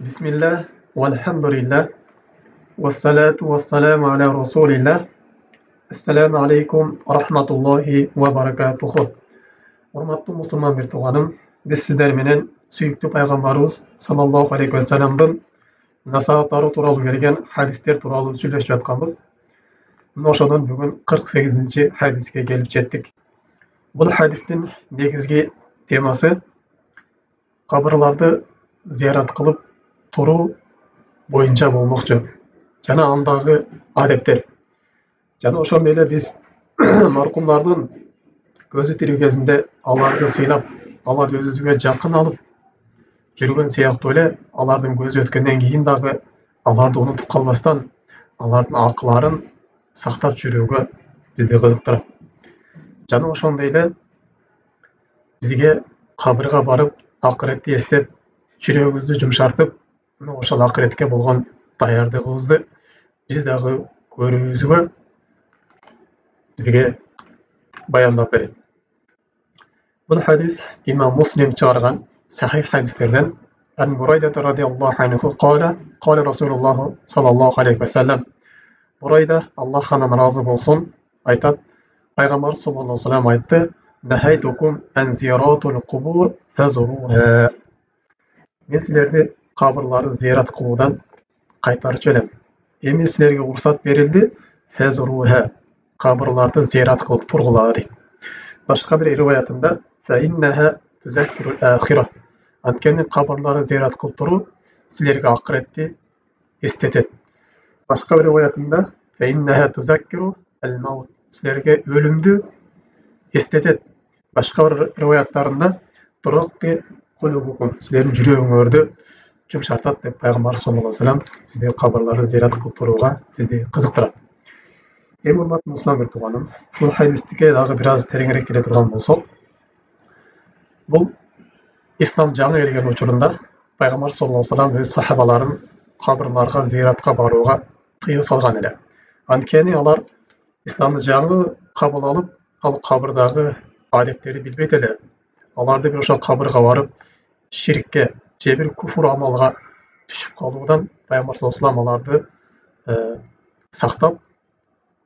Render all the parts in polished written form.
Bismillah, walhamdulillah, wassalatu wassalamu ala rasulillah. Assalamu alaikum wa rahmatullahi wa barakatuhu. Hurmatly musulman bir tuğanım, biz sizler menen süýükli paýgambarybız sallallahu aleyhi ve sellem'den nasihatlary turaly gelgen hadisler turaly süýleşip atkanbız. Oşondan bugün 48-nji hadiske gelip jetdik. Bu hadistin negizgi temasy kabrlarda ziyaret kılıp turu boyunca bolmokçu. Jana andagy adetler. Jana oşon ele biz marhumlardan gözü tiri kezinde alardy syylap, alарды özüňizge jakyn alıp жүрgen syýakty ele alardyň gözü ötkenden kiýin dagы alardy unutup kalbastan alardyň aklарын saktap жүрүүgө bizdi kızykdyrat. Jana oşonda ele bizge kabırga barıp ahiretdi estep жүрөгүбүздү жумшартып, ошол ахиретке болгон даярдыгыбызды биз дагы көрүүбүзгө бизге баяндап берет. Бул хадис имам Муслим чыгарган сахих хадистерден Ан Бурайда радияллаху анху кала Расулуллах саллаллаху алейхи ва саллям. Бурайда Аллахтан разы болсун айтат, пайгамбар саллаллаху алейхи ва саллям айтты: "Нахайтукум ан зияратул кубур фазуруха." Мен силерди кабырларды зиярат кылуудан кайтарчу элем. Эми силерге уруксат берилди, фазуруха, кабырларды зиярат кылып тургула дейт. Башка бир риваятында фа иннаха тузаккирул ахира. Анткени кабырларды зиярат кылып туруу силерге ахиретти эстетет. Башка бир риваятында фа иннаха тузаккиру ал-маут. Силерге өлүмдү эстетет. Башка бир риваяттарында туракки кулубукум, силердин жүрөгүңөрдү жумшартат деп пайгамбар саллаллаху алейхи ва саллям бизди кабырларды зиярат кылып турууга бизди кызыктырат. Эми урматтуу мусулман бир тууганым, ушул хадиске дагы бир аз тереңирээк келе турган болсок, бул ислам жаңы келген учурунда пайгамбар саллаллаху алейхи ва саллям өз сахабаларын кабырларга зияратка барууга тыюу салган эле. Анткени алар исламды жаңы кабыл алып, ал кабырдагы адеттерди билбейт эле. Аларды бир ошол кабырга барып ширкке же бир куфур амалга түшүп калуудан пайгамбар саллаллаху алейхи ва саллям аларды сактап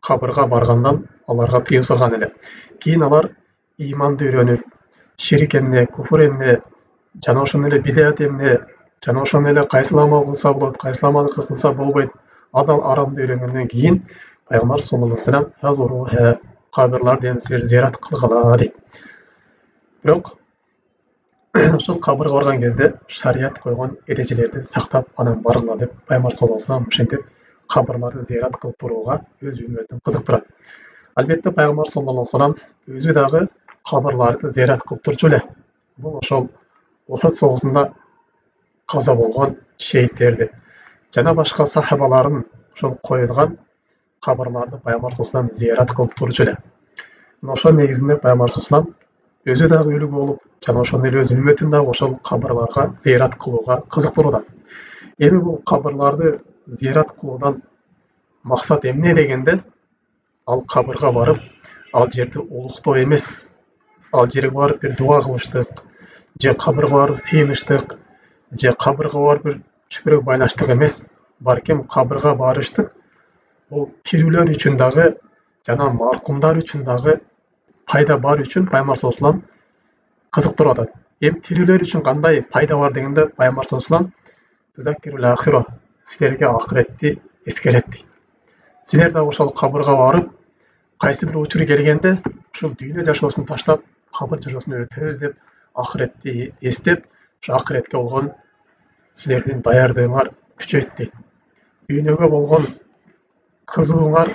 кабырга баргандан аларга тыюу салган эле. Кийин алар иманды үйрөнүп, ширк эмне, куфур эмне, жана ошондой эле бидат эмне, жана ошондой эле кайсыл амал кылса болот, кайсыл амал кылса болбойт, адал арамды үйрөнгөндөн кийин пайгамбар саллаллаху алейхи ва саллям фазуруха, кабырларды эми силер зиярат кылгыла дейт. Бирок ошол кабырга барган кезде шарият койгон эрежелерди сактап анан баргыла деп пайгамбар саллаллаху алейхи ва саллям ошентип кабырларды зиярат кылып турууга өз үммөтүн кызыктырат. Албетте пайгамбар саллаллаху алейхи ва саллям өзү дагы кабырларды зиярат кылып турчу эле. Бул ошол Ухуд согусунда каза болгон шейиттерди жана башка сахабаларын ошол коюлган кабырларды пайгамбар саллаллаху алейхи ва саллям зиярат кылып турчу эле. Ошол негизинде пайгамбар саллаллаху алейхи ва саллям өзү дагы үлгү болуп, жана ошондой эле өз үммөтүн дагы ошол кабырларга зиярат кылууга кызыктырууда. Эми бул кабырларды зиярат кылуудан максат эмне дегенде, ал кабырга барып, ал жерди улуктоо эмес, ал жерге барып бир дуа кылыштык, же кабырга барып сыйыныштык, же кабырга барып бир чүпүрөк байлаштык эмес, балким кабырга барыштык бул тирүүлөр үчүн дагы жана маркумдар үчүн дагы пайда бар үчүн пайгамбар саллаллаху алейхи ва саллям кызыктырып атат. Эми тирүүлөр үчүн кандай пайда бар дегенде пайгамбар саллаллаху алейхи ва саллям тузаккирул ахира, силерге ахиретти эскерет дейт. Силер да ошол кабырга барып, кайсы бир учур келгенде ушул дүйнө жашоосун таштап, кабыр жашоосуна өтөбүз деп ахиретти эстеп, ошо ахиретке болгон силердин даярдыгыңар күчөйт дейт. Дүйнөгө болгон кызыгууңар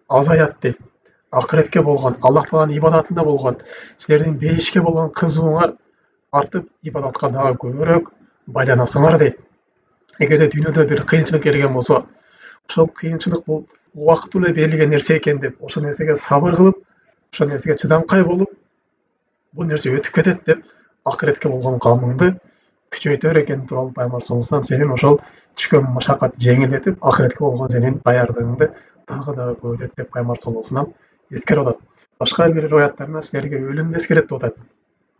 азаят дейт. Ахиретке болгон, Аллах Тааланын ибадатында болгон, силердин бейишке болгон кызыгууңар артып, ибадатка дагы көбүрөөк байланасыңар дейт. Эгерде дүйнөдө бир кыйынчылык келген болсо, ошол кыйынчылык бул убакыттуу эле берилген нерсе экен деп, ошол нерсеге сабыр кылып, ошол нерсеге чыдамкай болуп, бул нерсе өтүп кетет деп, ахиретке болгон камыңды күчөйтөр экен тууралуу пайгамбар саллаллаху алейхи ва саллям сенин ошол түшкөн машакатты жеңилдетип, ахиретке болгон сенин даярдыгыңды дагы көбөйтөт деп пайгамбар саллаллаху алейхи ва саллям эскерип атат. Башка бир риваяттарында силерге өлүмдү эскерет деп атат.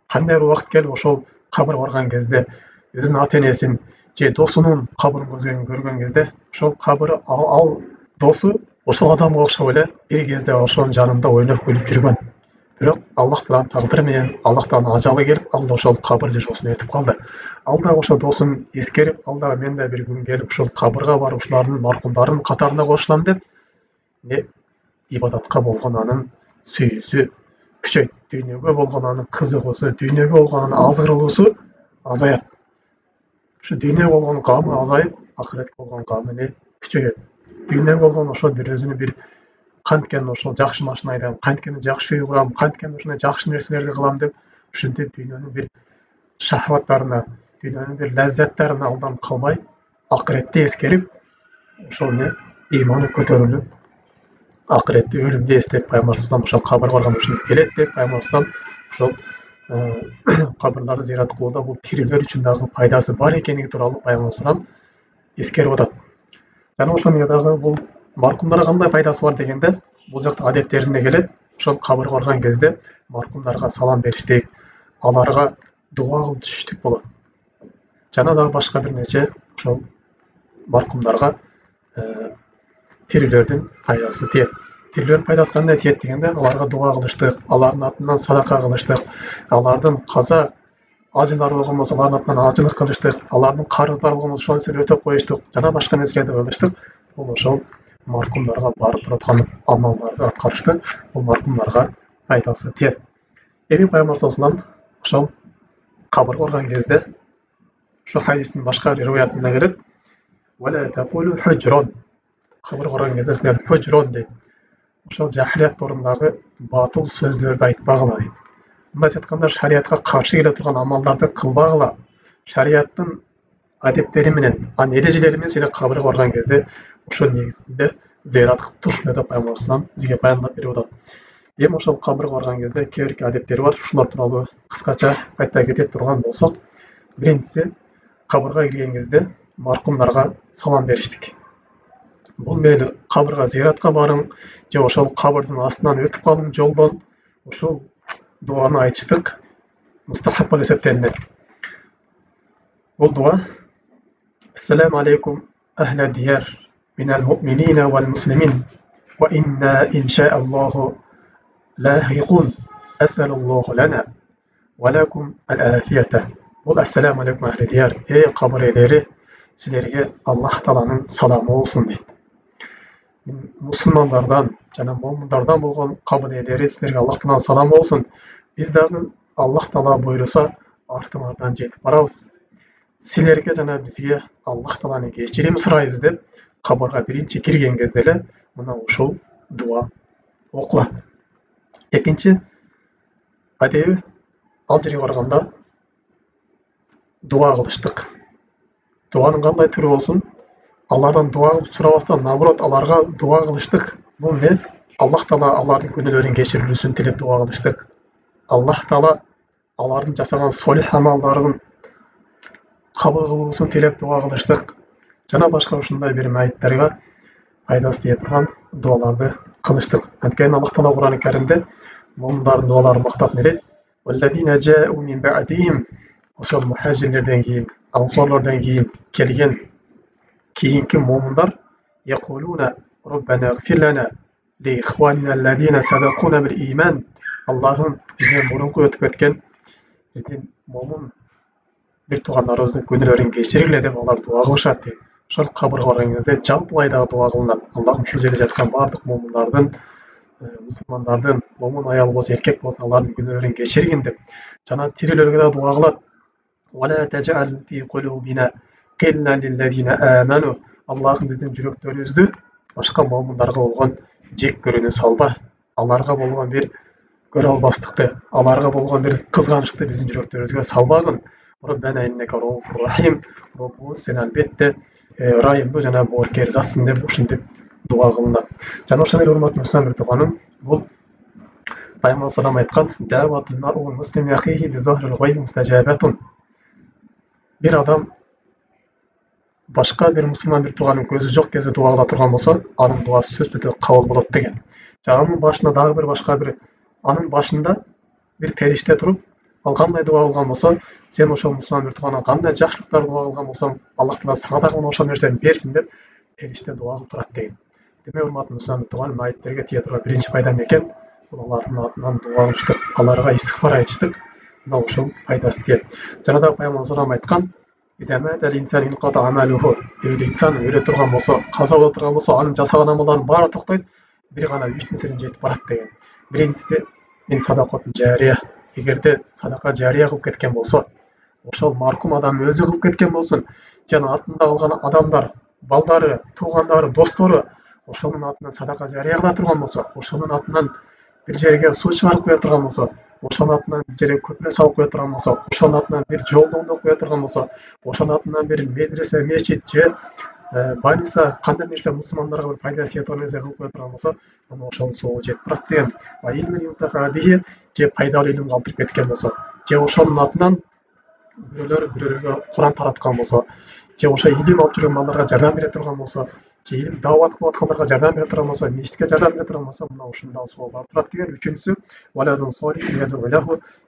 Кандай бир убакыт келип ошол кабыр барган кезде өзүнүн ата энесин же досунун кабырын көргөн кезде ошол кабыры ал досу ошол адамга окшоп эле бир кезде ошонун жанында ойноп күлүп жүргөн. Бирок Аллах Тааланын тагдыры менен, Аллах Тааланын ажалы келип, ал да ошол кабыр жашоосуна өтүп калды. Ал дагы ошол досун эскерип, ал дагы мен да бир күн келип ошол кабырга барып ушулардын маркумдардын катарына кошулам деп, ибадатка болгон анын сүйүүсү күчөйт. Дүйнөгө болгон анын кызыгуусу, дүйнөгө болгон анын азгырылуусу азаят. Ушу дүйнөгө болгон камы азайып, акыретке болгон камы күчөйөт. Дүйнөгө болгон ошол бир өзүнүн бир канткен ошол жакшы машина айдайм, канткен жакшы үй курам, канткен ушундай жакшы нерселерди кылам деп ушинтип дүйнөнүн бир шахваттарына, дүйнөнүн бир лаззаттарына алданып калбай, акыретти эскерип, ошол ыйманы көтөрүлүп, акыретти өлүмдү эстеп, Пайгамбар саллаллаху ошол кабырга барганда ушинтип келет деп, Пайгамбар ошол кабырларды зыярат кылууда бул тирилер үчүн дагы пайдасы бар экендиги тууралуу Пайгамбар эскерип атат. Жана ошондой дагы бул маркумдарга кандай пайдасы бар дегенде, бул жакта адеттеринде келет. Ошол кабырга барган кезде маркумдарга салам бериштик, аларга дуа кылып түшүштүк болот. Жана дагы башка бир нече ошол маркумдарга тирилердин пайдасы тиет. Тирилердин пайдасы кандай тиет дегенде, аларга дуа кылыштык, алардын атынан садака кылыштык, алардын каза ажылары болгон болсо алардын атынан ажылык кылыштык, алардын карыздары болгон болсо ошол нерсени өтөп коюштук, жана башка нерселерди кылыштык. Бул ошол маркумдарга барып тураткан амалдарды аткарыштык. Бул маркумдарга пайдасы тиет. Эми Пайгамбар саллаллаху ошол кабырга барган кезде, ошол хадистин башка риваятында келет: "Вала тaqulu hujron". Кабырга барган кезде силер hujron дейт. Ошол жахилият орындагы батыл сөздөрдү айтпагыла дейт. Мындайча айтканда, шариятка каршы келе турган амалдарды кылбагыла. Шариаттын адептери менен, анын эрежелери менен силер кабырга барган кезде ошол негизинде зыярат кылып туруңар деп Пайгамбар саллаллаху бизге баяндап берип атат. Эми ошол кабырга барган кезде кээ бир адептери бар. Ушулар тууралуу кыскача айта кете турган болсок, биринчиси, кабырга кирген кезде маркумдарга салам бериштик. Бул мейли кабырга зыяратка барың, же ошол кабырдын астынан өтүп калдың жолдон, ушул дуаны айтыштык мустахаб болуп эсептелинет. Бул дуа: "Ассаламу алейкум ахла дияр минал муъминина вал муслимин ва инна иншааллаху лахиқун асалаллаху лана ва лакум ал-афията". Бул ассаламу алейкум ахла дияр, кабыр ээлери, силерге Аллах Тааланын саламы болсун дейт. Мусулмандардан жана момундардан болгон кабыр ээлери, силерге Аллах Тааланын саламы болсун. Биз дагы Аллах Таала буйруса артыңардан жетип барабыз. Силерге жана бизге Аллах Тааланын кечирим сурайбыз деп кабырга биринчи кирген кезде эле мына ушул дуа окулат. Экинчи адеби, ал жерге барганда дуа кылыштык. Дуанын кандай түрү болсун? Алардан дуа сурабастан, наоборот, аларга дуа кылыштык. Бул Аллах Таала алардын күнөөлөрүн кечирилүүсүн тилеп дуа кылыштык. Аллах Таала алардын жасаган солих амалдарын кабыл кылуусун тилеп дуа кылыштык. Жана башка ушундай бир маекттерге пайдасы тие турган дуаларды кылыштык. Анткени Аллах Таала Кур'ан-ы Каримде момундардын дуаларын мактап не дейт? "Валлазина жаъу мин ба'дихим", ошол мухажирлерден кийин, ансорлордон кийин келген кийинки момундар якулуна "Раббана гфир лана ли ихванина аллазина сабакуна бил иман". Аллахым бизден мурунку өтүп кеткен биздин момун бир туугандарыбыздын күнөөлөрүн кечиргиле деп алар дуа кылышат дейт. Ошол кабырга барган кезде жалпылай дагы дуа кылынат. Аллахым ушул жерде жаткан бардык момундардын, мусулмандардын, момун аял болсо, эркек болсо, алардын күнөөлөрүн кечиргин деп. Жана тирилерге да дуа кылат. "Вала тажал фи кулубина qillan lillazina amanu". Аллахым биздин жүрөктөрүбүздү башка момундарга болгон жек көрүүнү салба. Аларга болгон бир көрө албастыкты, аларга болгон бир кызганычты биздин жүрөктөрүбүзгө салбагын. Раббана иннека рауфур рахим. Роббубуз сен албетте ырайымдуу жана боорукер затсың деп ушинтип дуа кылынат. Жана ошондой урматтуу муслиман бир тууганым, бул Пайгамбар салам айткан: "Даъватул мар'у муслими ахихи би захрил гайби мустажабатун". Бир адам башка бир мусулман бир тууганын көзү жок кезде дуа кыла турган болсо, анын дуасы сөзсүз түрдө кабыл болот деген. Анын башында дагы бир башка бир, анын башында бир периште туруп, ал кандай дуа кылган болсо, сен ошол мусулман бир туугана кандай жакшылыктар дуа кылган болсоң, Аллах Таала сага дагы ошол нерсени берсин деп периште дуа кылып турат деген. Демек урматтуу мусулман бир тууган, майиттерге тие турган биринчи пайда эмне экен? Бул алардын атынан дуа кылыштык, аларга истигфар айтыштык. Мына ушул пайдасы тиет. Жана дагы Пайгамбарыбыз салам айткан: инсан өлө турган болсо, каза боло турган болсо, анын жасаган амалдарынын баары токтойт, бир гана 3 нерседен жетип барат деген. Биринчиси мен садакатун жария. Эгерде садака жария кылып кеткен болсо, ошол маркум адам өзү кылып кеткен болсун, жана артында калган адамдар, балдары, туугандары, достору ошонун атынан садака жария кыла турган болсо, ошонун атынан бир жерге суу чыгарып кое турган болсо, ошонун атынан бир жерге көпүрө салып кое турган болсо, ошонун атынан бир жолду оңдоп кое турган болсо, ошонун атынан бир медресе, мечит же больница, кандай нерсе мусулмандарга бир пайдасы тие турган нерсе кылып кое турган болсо, ана ошонун соогу жетип барат деген. Же пайдалуу илим калтырып кеткен болсо, же ошонун атынан бирөөлөргө Куран тараткан болсо, же ошо илим алып жүргөн балдарга жардам бере турган болсо, же илим даават кылып аткандарга жардам бере турган болсо, мечитке жардам бере турган болсо, мына ушундай соо барып турат деген. Үчүнчүсү,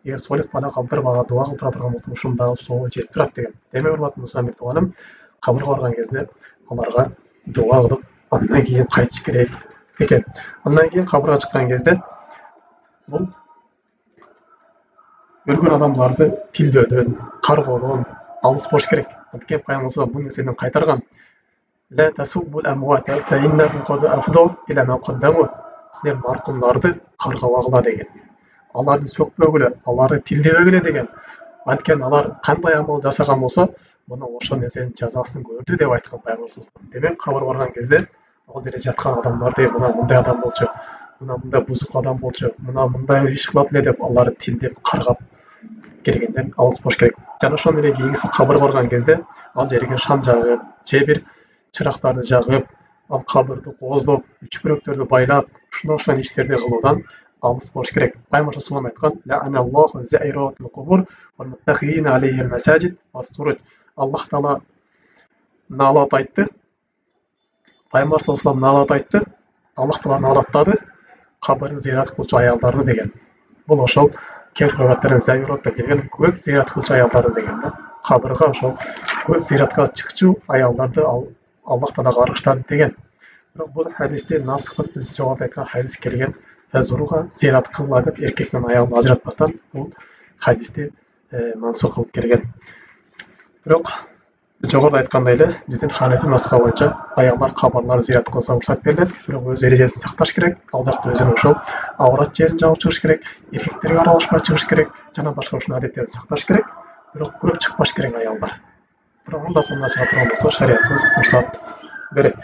эгер солих бала калтырып ага дуа кылып тура турган болсо, ушундагы соого жетип турат деген. Демек урматтуу мусулман бир тууганым, кабырга барган кезде аларга дуа кылып, андан кийин кайтыш керек экен. Андан кийин кабырга чыккан кезде бул өлгөн адамдарды тилдөдөн, каргоодон алыс болуш керек. Анткени Пайгамбар бул нерседен кайтарган. Силер маркумдарды каргабагыла деген. Аларды сөкпөгүлө, аларды тилдебегиле деген. Анткени алар кандай амал жасаган болсо, мына ошол нерсенин жазасын көрдү деп айткан Пайгамбар. Демек кабыр барган кезде ал жерде жаткан адамдарды мына мындай адам болчу, мына мындай бузук адам болчу, мына мындай иш кылат эле деп аларды тилдеп, каргап келгенден алыс болуш керек. Жана ошондой эле кийинкиси кабырга барган кезде ал жерге шам жагып, же бир чырактарды жагып, ал кабырды кооздоп, үч бүрөктөрдү байлап, ушундай иштерди кылуудан алыс болуш керек. Пайгамбар салам айткан: Аллах Таала наалат айтты. Пайгамбар салам наалат айтты. Аллах Таала наалаттады кабырды зыярат кылчу аялдарды деген. Бул ошол керкебаттардан завирот деп келген, көп зыярат кылчу аялдарды деген да. Кабырга ошол көп зыяратка чыкчу аялдарды Аллах Таала каргыштады деген. Бирок бул хадисте насх кылып биз жогоруда айткан хадис келген. Фазуруга зыярат кылла деп эркек менен аялды ажыратпастан бул хадисте мансух кылып келген. Бирок биз жогоруда айткандай эле биздин Ханафи мазхабы боюнча аялдар кабырларды зыярат кылса уруксат берилет. Бирок өз эрежесин сакташ керек. Ал жакта өзүнүн ошол аврат жерин жаап чыгыш керек, эркектерге аралашпай чыгыш керек, жана башка ушундай адеттерди сакташ керек. Бирок көп чыкпаш керек аялдар. Бирок анда санда чыга турган болсо шариятыбыз уруксат берет.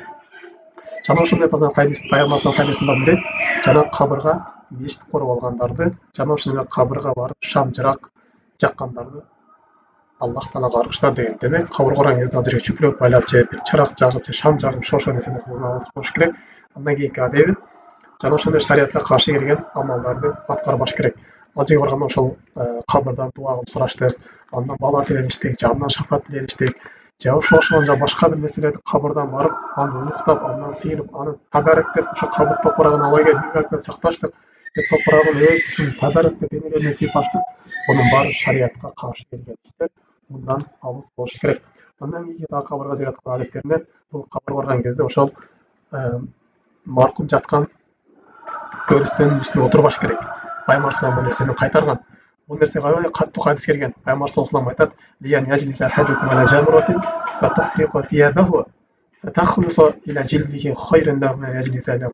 Жана ошондой хадис Пайгамбардын хадисинде берет. Жана кабырга мешит куруп алгандарды, жана ошондой кабырга барып шам жырак жаккандарды Аллах Таала каргыштады деген. Демек кабыр барган кезде ал жерге чүпүрөк байлап, же бир чырак жагып, же шам жагып, ошол нерсени кылуудан алыс болуш керек. Андан кийинки адеби жана ошондой шариятка каршы келген амалдарды аткарбаш керек. Ал жерге барганда ошол кабырдан дуа кылып сураштык, андан бала тилеништик, же андан шафаат тилеништик, же ошол же башка бир нерселерди кабырдан барып, аны улуктап, андан сыйынып, аны табарак деп ошо кабыр топурагын ала келип үйгө сакташтык, топурагын өтүн табарак деп энелеринен сыйпаштык. Bunun баары шариятка каршы келген иштер, мындан алыс болуш керек. Андан кийин дагы кабырга зыярат кылуу адеттеринен бул кабыр барган кезде ошол маркум жаткан көрүстөнүн үстүнө отурбаш керек. Пайгамбар салам бул нерсени кайтарган. Бул нерсе аябай каттуу хадис келген. Пайгамбар салам айтат: "Лиян яжлиса ахадукум ала жамратин фатахриqa thiyabahu fatakhlusa ila jildihi khayran lahu min yajlisa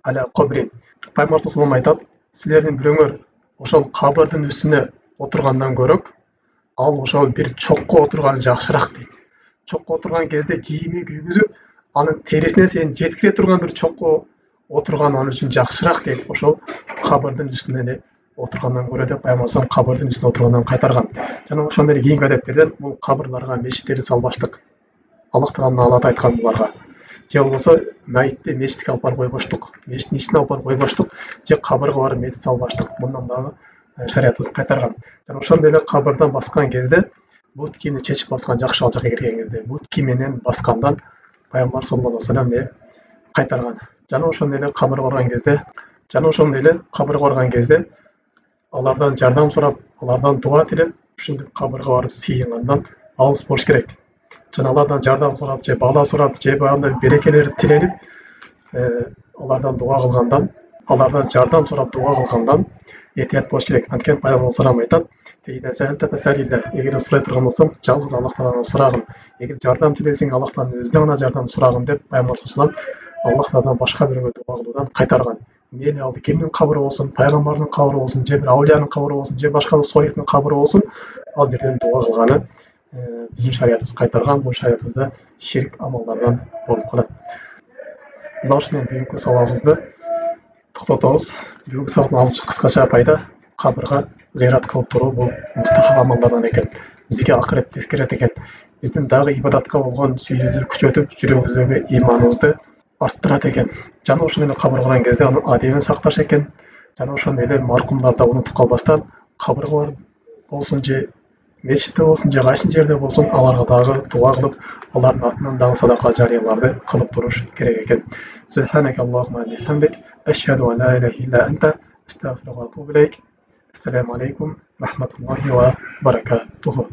ala qabrin." Пайгамбар салам айтат: "Силердин бирөөңөр ошол кабырдын үстүнө отургандан көрөк, ал ошол бир чокко отурганы жакшыраак" дейт. Чокко отурган кезде кийими кийгизип, анын терисине сен жеткире турган бир чокко отурган ал үчүн жакшыраак дейт. Ошол кабырдын үстүнө эле отургандан көрө деп Пайгамбар кабырдын үстүнө отургандан кайтарган. Жана ошондой эле кийинки адептерден бул кабырларга мешиттерди салбаштык. Аллах Таала наалат айткан буларга. Же болбосо майитти мешитке алып барып койбоштук, мешиттин ичине алып барып койбоштук, же кабырга барып мешит салбаштык. Мындан дагы шариятыбыз кайтарган. Жана ошондой эле кабырдан баскан кезде бут кийимди чечип баскан жакшы, ал жака кирген кезде бут кийим менен баскандан Пайгамбар саллаллаху алейхи ва саллям кайтарган. Жана ошондой эле кабырга барган кезде алардан жардам сурап, алардан дуа тилеп, ушинтип кабырга барып сыйынгандан алыс болуш керек. Жана алардан жардам сурап, же бала сурап, же баягындай берекелер тиленип, алардан дуа кылгандан, алардан жардам сурап дуа кылгандан этият болуш керек. Анткени Пайгамбар салам айтат: эгер сурай турган болсоң, жалгыз Аллах Тааладан сурагын. Эгер жардам тилесең, Аллахтан өзүнө гана жардам сурагын деп Пайгамбар салам Аллах Тааладан башка бирөөгө дуа кылуудан кайтарган. Мейли ал кимдин кабыры болсун, пайгамбардын кабыры болсун, же бир аулиянын кабыры болсун, же башка бир солихтин кабыры болсун, ал жерден дуа кылганы биздин шариятыбыз кайтарган. Бул шариятыбызда ширк амалдардан болуп калат. Мына ушуну бүгүнкү сабагыбызды токтотобуз. Бүгүнкү сабактын алуучу кыскача пайда: кабырга зыярат кылып туруу бул мустахаб амалдардан экен. Бизге акырет эскерет экен. Биздин дагы ибадатка болгон сүйүүбүздү күчөтүп, жүрөгүбүздөгү иманыбызды арттырат экен. Жана ошондой эле кабыр кылган кезде анын адебин сакташ экен. Жана ошондой эле маркумдарды унутуп калбастан, кабырга бар болсун же мечитте болсун же кайсы жерде болсун, аларга дагы дуа кылып, алардын атынан дагы садака жарыяларды кылып туруш керек экен. Субханака Аллахумма бихамдик, ашхаду ан ла илаха илля анта, астагфирука ва атубу илейк. Ассаламу алейкум, рахматуллахи ва баракатуху.